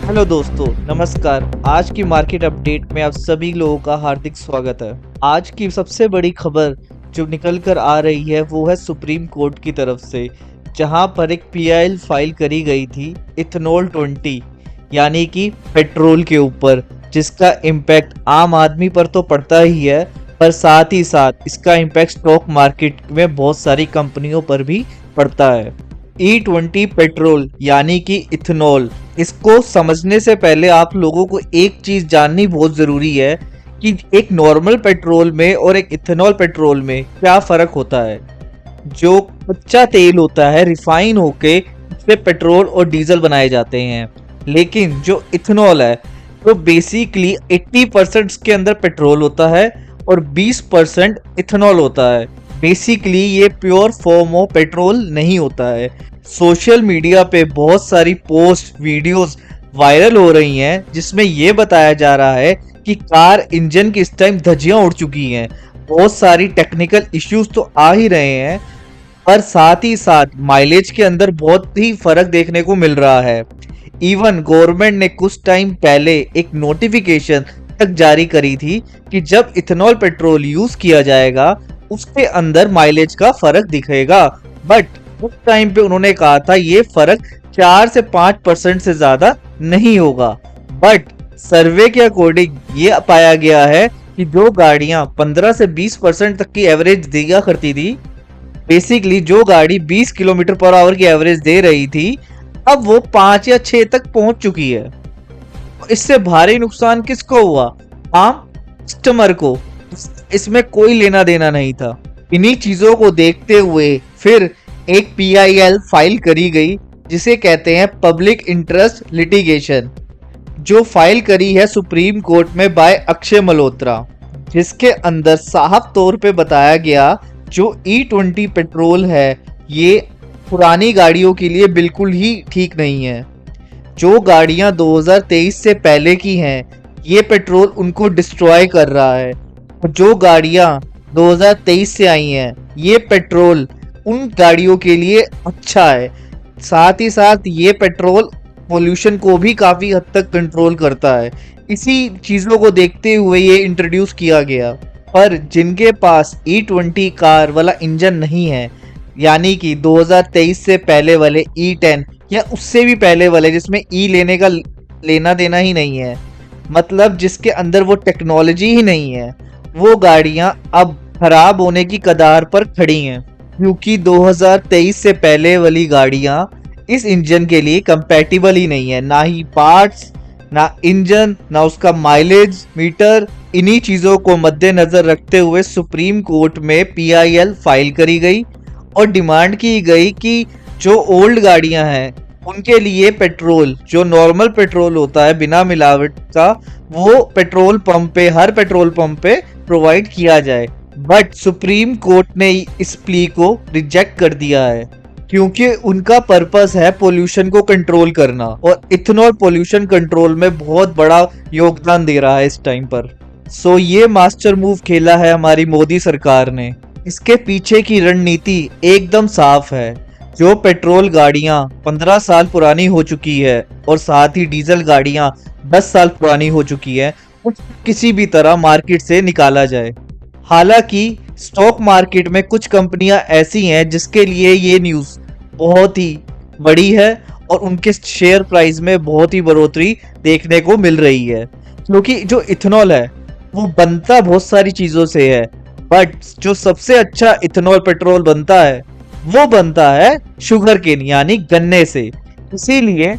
Hello दोस्तों, नमस्कार। आज की मार्केट अपडेट में आप सभी लोगों का हार्दिक स्वागत है। आज की सबसे बड़ी खबर जो निकल कर आ रही है वो है सुप्रीम कोर्ट की तरफ से, जहां पर एक पीआईएल फाइल करी गई थी इथेनॉल 20 यानी कि पेट्रोल के ऊपर, जिसका इम्पैक्ट आम आदमी पर तो पड़ता ही है, पर साथ ही साथ इसका इम्पैक्ट स्टॉक मार्केट में बहुत सारी कंपनियों पर भी पड़ता है। E20 पेट्रोल यानी कि इथेनॉल, इसको समझने से पहले आप लोगों को एक चीज जाननी बहुत जरूरी है कि एक नॉर्मल पेट्रोल में और एक इथेनॉल पेट्रोल में क्या फर्क होता है। जो कच्चा तेल होता है रिफाइन होके उससे पेट्रोल और डीजल बनाए जाते हैं, लेकिन जो इथेनॉल है तो बेसिकली 80% के अंदर पेट्रोल होता है और 20% इथेनॉल होता है। बेसिकली ये प्योर फॉर्म ऑफ पेट्रोल नहीं होता है। सोशल मीडिया पे बहुत सारी पोस्ट वीडियोस वायरल हो रही हैं जिसमें ये बताया जा रहा है कि कार इंजन की इस टाइम धज्जियां उड़ चुकी हैं। बहुत सारी टेक्निकल इश्यूज तो आ ही रहे हैं, पर साथ ही साथ माइलेज के अंदर बहुत ही फर्क देखने को मिल रहा है। इवन गवर्नमेंट ने कुछ टाइम पहले एक नोटिफिकेशन तक जारी करी थी कि जब इथेनॉल पेट्रोल यूज किया जाएगा उसके अंदर माइलेज का फर्क दिखेगा, बट उस टाइम पे उन्होंने कहा था ये फर्क 4 से 5% से ज्यादा नहीं होगा। बट सर्वे के अकॉर्डिंग ये पाया गया है कि जो गाड़ियां 15 से 20% तक की एवरेज दिया करती थी, बेसिकली जो गाड़ी 20 किलोमीटर पर आवर की एवरेज दे रही थी, अब वो 5 या 6 तक पहुंच चुकी है। इससे भारी नुकसान किसको हुआ? आम कस्टमर को। इसमें कोई लेना देना नहीं था। इन्हीं चीजों को देखते हुए फिर एक पीआईएल फाइल करी गई जिसे कहते हैं पब्लिक इंटरेस्ट लिटिगेशन, जो फाइल करी है सुप्रीम कोर्ट में बाय अक्षय मल्होत्रा, जिसके अंदर साफ तौर पे बताया गया जो E20 पेट्रोल है ये पुरानी गाड़ियों के लिए बिल्कुल ही ठीक नहीं है। जो गाड़ियां 2023 से पहले की हैं ये पेट्रोल उनको डिस्ट्रॉय कर रहा है, और जो गाड़ियां 2023 से आई हैं ये पेट्रोल उन गाड़ियों के लिए अच्छा है। साथ ही साथ ये पेट्रोल पोल्यूशन को भी काफी हद तक कंट्रोल करता है। इसी चीजों को देखते हुए ये इंट्रोड्यूस किया गया। पर जिनके पास E20 कार वाला इंजन नहीं है, यानी कि 2023 से पहले वाले E10 या उससे भी पहले वाले जिसमें ई लेने का लेना देना ही नहीं है, मतलब जिसके अंदर वो टेक्नोलॉजी ही नहीं है, वो गाड़ियां अब खराब होने की कगार पर खड़ी हैं, क्योंकि 2023 से पहले वाली गाड़ियां इस इंजन के लिए कंपैटिबल ही नहीं है। ना ही पार्ट्स, ना इंजन, ना उसका माइलेज मीटर। इन्हीं चीजों को मद्देनजर रखते हुए सुप्रीम कोर्ट में पीआईएल फाइल करी गई और डिमांड की गई कि जो ओल्ड गाड़ियां हैं उनके लिए पेट्रोल, जो नॉर्मल पेट्रोल होता है बिना मिलावट का, वो पेट्रोल पंप पे, हर पेट्रोल पंप पे प्रोवाइड किया जाए। बट सुप्रीम कोर्ट ने इस प्ली को रिजेक्ट कर दिया है, क्योंकि उनका पर्पस है पोल्यूशन को कंट्रोल करना, और इथेनॉल पोल्यूशन कंट्रोल में बहुत बड़ा योगदान दे रहा है इस टाइम पर। सो ये मास्टर मूव खेला है हमारी मोदी सरकार ने। इसके पीछे की रणनीति एकदम साफ है। जो पेट्रोल गाड़ियां 15 साल पुरानी हो चुकी है और साथ ही डीजल गाड़ियां 10 साल पुरानी हो चुकी है, उसको किसी भी तरह मार्केट से निकाला जाए। हालांकि स्टॉक मार्केट में कुछ कंपनियां ऐसी हैं जिसके लिए ये न्यूज़ बहुत ही बड़ी है और उनके शेयर प्राइस में बहुत ही बढ़ोतरी देखने को मिल रही है, क्योंकि जो इथेनॉल है वो बनता बहुत सारी चीज़ों से है, बट जो सबसे अच्छा इथेनॉल पेट्रोल बनता है वो बनता है शुगर केन यानी गन्ने से। इसीलिए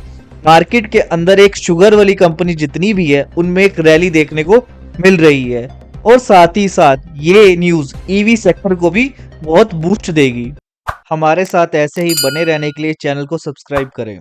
मार्केट के अंदर एक शुगर वाली कंपनी जितनी भी है उनमें एक रैली देखने को मिल रही है, और साथ ही साथ ये न्यूज़ ईवी सेक्टर को भी बहुत बूस्ट देगी। हमारे साथ ऐसे ही बने रहने के लिए चैनल को सब्सक्राइब करें।